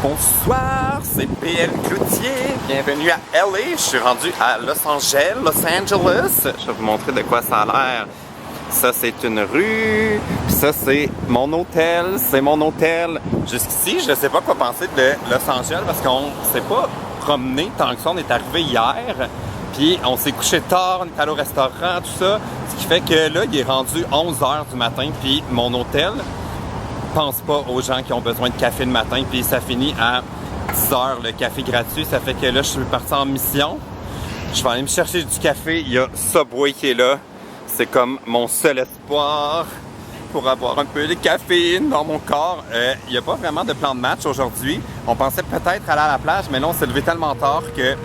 Bonsoir, c'est PL Cloutier. Bienvenue à LA. Je suis rendu à Los Angeles. Je vais vous montrer de quoi ça a l'air. Ça, c'est une rue. Puis ça, c'est mon hôtel. C'est mon hôtel. Jusqu'ici, je ne sais pas quoi penser de Los Angeles parce qu'on ne s'est pas promené tant que ça. On est arrivé hier. Puis on s'est couché tard, on est allé au restaurant, tout ça. Ce qui fait que là, il est rendu 11h du matin. Puis mon hôtel pense pas aux gens qui ont besoin de café le matin. Puis ça finit à 10h, le café gratuit. Ça fait que là, je suis parti en mission. Je vais aller me chercher du café. Il y a Subway qui est là. C'est comme mon seul espoir pour avoir un peu de caféine dans mon corps. Il n'y a pas vraiment de plan de match aujourd'hui. On pensait peut-être aller à la plage, mais là, on s'est levé tellement tard que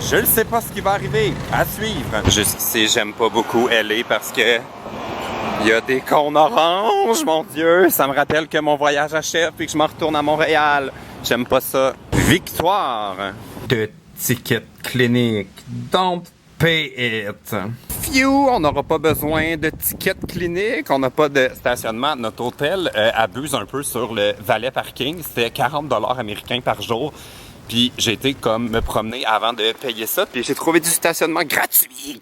je ne sais pas ce qui va arriver. À suivre. Jusqu'ici, j'aime pas beaucoup LA parce que il y a des cônes oranges, mon Dieu. Ça me rappelle que mon voyage achève et que je me retourne à Montréal. J'aime pas ça. Victoire de ticket clinique. Don't pay it. Phew, on n'aura pas besoin de ticket clinique. On n'a pas de stationnement. Notre hôtel abuse un peu sur le valet parking. C'était 40$ américains par jour. Puis j'ai été comme me promener avant de payer ça. Puis j'ai trouvé du stationnement gratuit,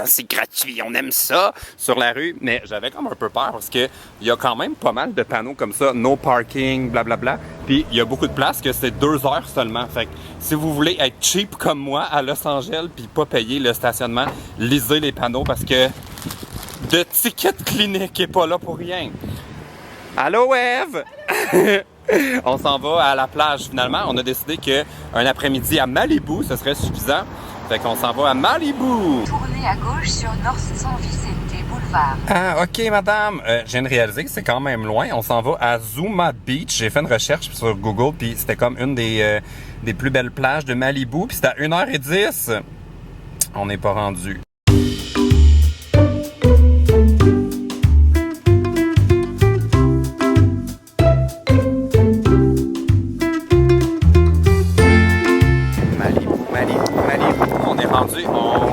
c'est gratuit, on aime ça sur la rue. Mais j'avais comme un peu peur parce que il y a quand même pas mal de panneaux comme ça, no parking, blablabla. Puis il y a beaucoup de places que c'est 2 heures seulement. Fait que si vous voulez être cheap comme moi à Los Angeles puis pas payer le stationnement, lisez les panneaux parce que de ticket clinique est pas là pour rien. Allô Eve? On s'en va à la plage finalement. On a décidé qu'un après-midi à Malibu, ce serait suffisant. Fait qu'on s'en va à Malibu. Tournez à gauche sur North San Vicente Boulevard. Ah, ok madame. Je viens de réaliser que c'est quand même loin. On s'en va à Zuma Beach. J'ai fait une recherche sur Google puis c'était comme une des plus belles plages de Malibu. Puis c'était à 1h10. On n'est pas rendu.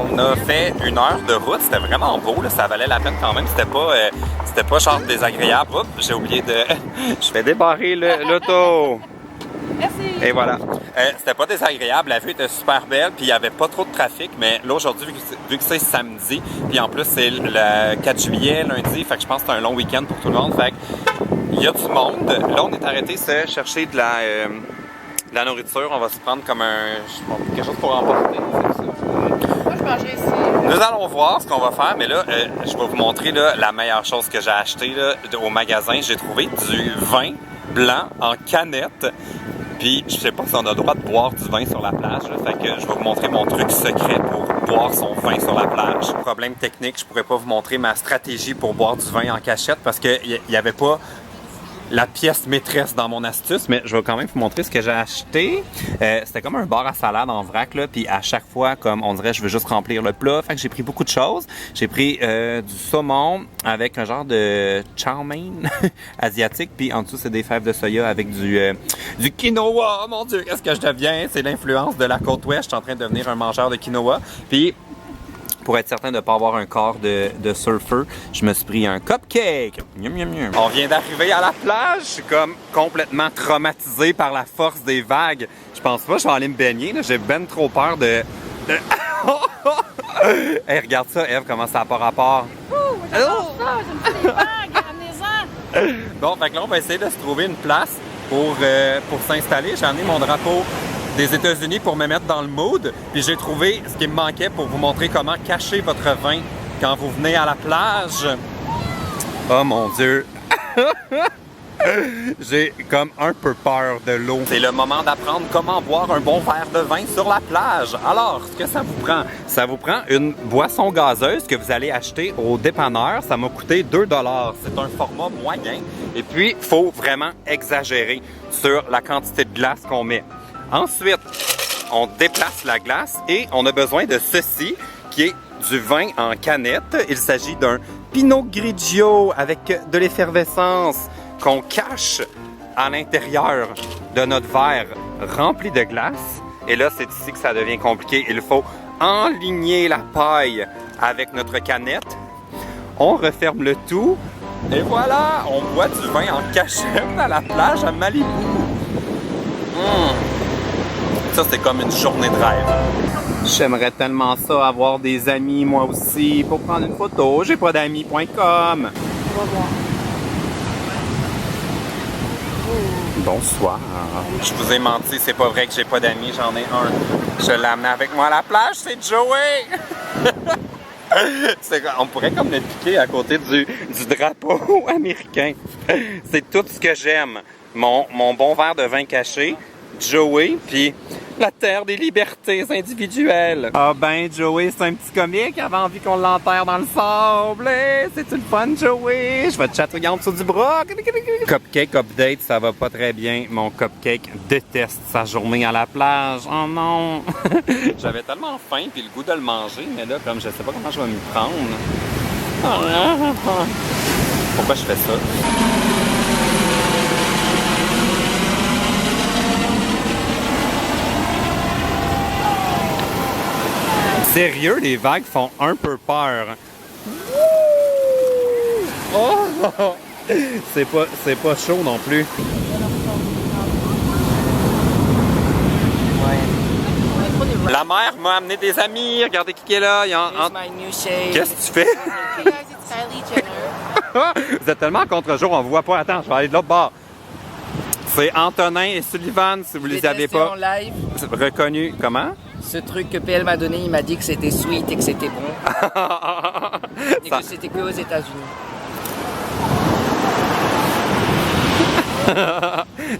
On a fait 1 heure de route, c'était vraiment beau, là, ça valait la peine quand même, c'était pas genre désagréable. Oups, j'ai oublié de... Je fais débarrer l'auto. Merci. Et voilà. C'était pas désagréable, la vue était super belle, puis il y avait pas trop de trafic, mais là aujourd'hui, vu que c'est samedi, puis en plus c'est le 4 juillet, lundi, fait que je pense que c'est un long week-end pour tout le monde, fait que il y a du monde. Là, on est arrêté se chercher de la nourriture, on va se prendre comme quelque chose pour emporter. Moi, je mangeais ici. Nous allons voir ce qu'on va faire, mais là, je vais vous montrer là, la meilleure chose que j'ai acheté là, au magasin. J'ai trouvé du vin blanc en canette. Puis, je sais pas si on a le droit de boire du vin sur la plage. Là, fait que je vais vous montrer mon truc secret pour boire son vin sur la plage. Problème technique, je pourrais pas vous montrer ma stratégie pour boire du vin en cachette parce qu'il y avait pas la pièce maîtresse dans mon astuce, mais je vais quand même vous montrer ce que j'ai acheté. C'était comme un bar à salade en vrac, là, puis à chaque fois, comme on dirait, je veux juste remplir le plat. Fait que j'ai pris beaucoup de choses. J'ai pris du saumon avec un genre de chow mein asiatique, puis en dessous, c'est des fèves de soya avec du quinoa. Oh mon Dieu, qu'est-ce que je deviens? C'est l'influence de la côte ouest. Je suis en train de devenir un mangeur de quinoa. Puis, pour être certain de ne pas avoir un corps de surfeur, je me suis pris un cupcake. Miam, miam, miam. On vient d'arriver à la plage. Je suis comme complètement traumatisé par la force des vagues. Je pense pas que je vais aller me baigner. J'ai ben trop peur de... Hey, regarde ça, Eve, comment ça n'a pas rapport. J'adore ça, j'aime ça, les vagues, ramenez-en. Bon, fait que là, on va essayer de se trouver une place pour s'installer. J'ai amené mon drapeau des États-Unis pour me mettre dans le mood. Puis j'ai trouvé ce qui me manquait pour vous montrer comment cacher votre vin quand vous venez à la plage. Oh mon Dieu! J'ai comme un peu peur de l'eau. C'est le moment d'apprendre comment boire un bon verre de vin sur la plage. Alors, ce que ça vous prend? Ça vous prend une boisson gazeuse que vous allez acheter au dépanneur. Ça m'a coûté 2$. C'est un format moyen. Et puis, il faut vraiment exagérer sur la quantité de glace qu'on met. Ensuite, on déplace la glace et on a besoin de ceci qui est du vin en canette. Il s'agit d'un Pinot Grigio avec de l'effervescence qu'on cache à l'intérieur de notre verre rempli de glace. Et là, c'est ici que ça devient compliqué. Il faut enligner la paille avec notre canette. On referme le tout. Et voilà, on boit du vin en cachette à la plage à Malibu. Ça, c'est comme une journée de rêve. J'aimerais tellement ça, avoir des amis, moi aussi, pour prendre une photo. J'ai pas d'amis.com. On va voir. Bonsoir. Je vous ai menti, c'est pas vrai que j'ai pas d'amis, j'en ai un. Je l'ai amené avec moi à la plage, c'est Joey! On pourrait comme le piquer à côté du drapeau américain. C'est tout ce que j'aime. Mon bon verre de vin caché, Joey, puis la terre des libertés individuelles. Ah ben, Joey, c'est un petit comique, avait envie qu'on l'enterre dans le sable. C'est-tu le fun, Joey? Je vais te chatouiller en dessous du bras. Cupcake update, ça va pas très bien. Mon cupcake déteste sa journée à la plage. Oh non! J'avais tellement faim puis le goût de le manger, mais là, comme je sais pas comment je vais m'y prendre. Pourquoi je fais ça? Sérieux, les vagues font un peu peur. Oh! C'est pas chaud non plus. La mère m'a amené des amis. Regardez qui est là. Qu'est-ce que tu fais? Hey guys, it's Kylie Jenner. Vous êtes tellement en contre-jour, on vous voit pas. Attends, je vais aller de l'autre bord. C'est Antonin et Sullivan, si vous les avez pas en live. reconnus. Comment? Ce truc que PL m'a donné, il m'a dit que c'était sweet et que c'était bon. Et que c'était que aux États-Unis.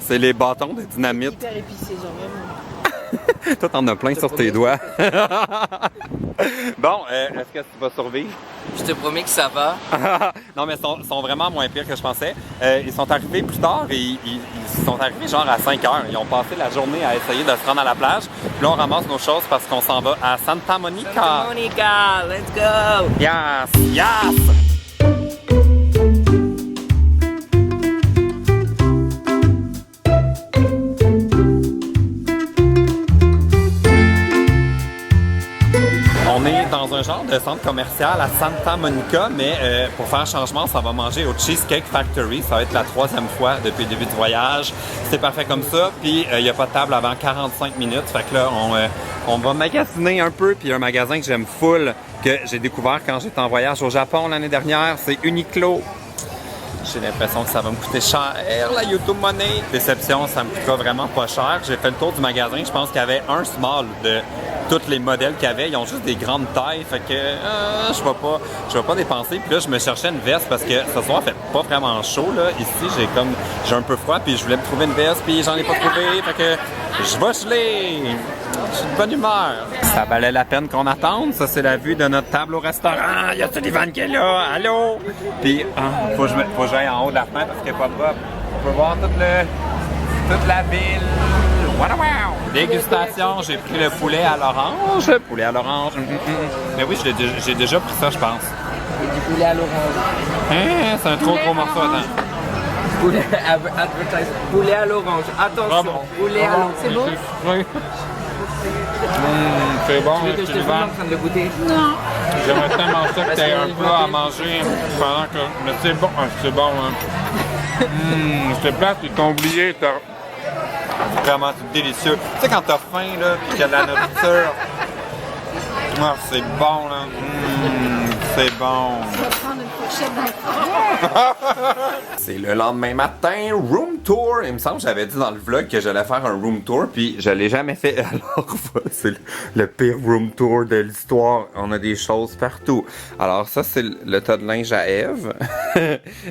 C'est les bâtons de dynamite. Hyper épicé, genre vraiment. Toi, t'en as plein sur tes doigts. Bon, est-ce que tu vas survivre? Je te promets que ça va. Non, mais ils sont vraiment moins pires que je pensais. Ils sont arrivés plus tard et ils sont arrivés genre à 5 heures. Ils ont passé la journée à essayer de se rendre à la plage. Puis là, on ramasse nos choses parce qu'on s'en va à Santa Monica. Santa Monica, let's go! Yes! Yes! On est dans un genre de centre commercial à Santa Monica, mais pour faire un changement, ça va manger au Cheesecake Factory. Ça va être la 3e fois depuis le début du voyage. C'est parfait comme ça, puis il n'y a pas de table avant 45 minutes. Fait que là, on va magasiner un peu, puis un magasin que j'aime full, que j'ai découvert quand j'étais en voyage au Japon l'année dernière, c'est Uniqlo. J'ai l'impression que ça va me coûter cher, la YouTube Money. Déception, ça me coûtera vraiment pas cher. J'ai fait le tour du magasin, je pense qu'il y avait un small de tous les modèles qu'il y avait. Ils ont juste des grandes tailles, fait que je vais pas dépenser. Puis là, je me cherchais une veste parce que ce soir, il fait pas vraiment chaud, là. Ici, j'ai un peu froid, puis je voulais me trouver une veste, puis j'en ai pas trouvé, fait que je vais geler. Je suis de bonne humeur. Ça valait la peine qu'on attende. Ça, c'est la vue de notre table au restaurant. Il y a Sullivan qui est là. Allô? Puis, faut que j'aille en haut de la fenêtre parce qu'il n'est pas propre. On peut voir toute la ville. Wow, wow. Dégustation, j'ai pris le poulet à l'orange. Poulet à l'orange. Mais oui, j'ai déjà pris ça, je pense. Et du poulet à l'orange. C'est un trop gros morceau, attends. Poulet à l'orange. Attention, poulet à l'orange. C'est beau? Oui. C'est bon, Tu veux que je te filme en train de le goûter? Non. J'aimerais tellement ça que tu aies un plat à manger pendant que... Mais c'est bon, hein. C'est plate, ils t'ont oublié. Vraiment, c'est délicieux. Tu sais, quand t'as faim, là, pis qu'il y a de la nourriture... Ah, c'est bon, là. C'est bon. On va prendre une fourchette dans le front. C'est le lendemain matin, room tour. Il me semble que j'avais dit dans le vlog que j'allais faire un room tour, puis je l'ai jamais fait. Alors, c'est le pire room tour de l'histoire. On a des choses partout. Alors, ça, c'est le tas de linge à Eve.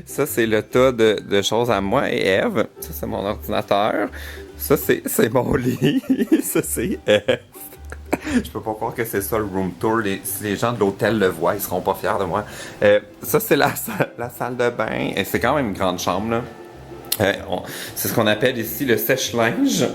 Ça, c'est le tas de choses à moi et Eve. Ça, c'est mon ordinateur. Ça, c'est mon lit. Ça, c'est Eve. Je peux pas croire que c'est ça le room tour. Si les gens de l'hôtel le voient, ils seront pas fiers de moi. Ça, c'est la salle de bain. Et c'est quand même une grande chambre, là. C'est ce qu'on appelle ici le sèche-linge.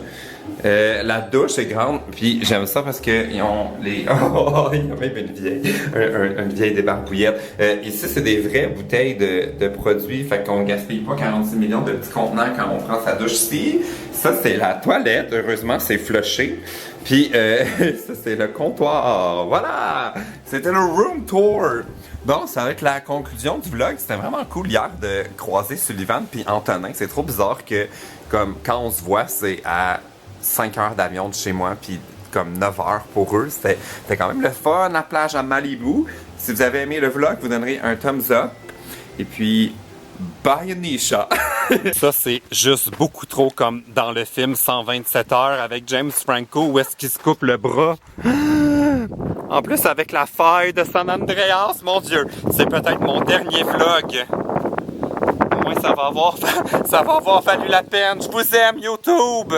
La douche est grande, puis j'aime ça parce que ils ont les... Oh, il y a même une vieille débarbouillette. Ici, c'est des vraies bouteilles de produits, fait qu'on gaspille pas 46 millions de petits contenants quand on prend sa douche ici. Ça, c'est la toilette. Heureusement, c'est flushé. Puis, ça, c'est le comptoir. Voilà! C'était le room tour. Bon, ça va être la conclusion du vlog. C'était vraiment cool hier de croiser Sullivan puis Antonin. C'est trop bizarre que, comme, quand on se voit, c'est à 5 heures d'avion de chez moi, puis comme 9 heures pour eux. C'était quand même le fun, la plage à Malibu. Si vous avez aimé le vlog, vous donnerez un thumbs up. Et puis, bye Anisha! Ça, c'est juste beaucoup trop comme dans le film 127 heures avec James Franco où est-ce qu'il se coupe le bras. En plus, avec la faille de San Andreas, mon Dieu, c'est peut-être mon dernier vlog. Au moins, ça va avoir valu la peine. Je vous aime, YouTube!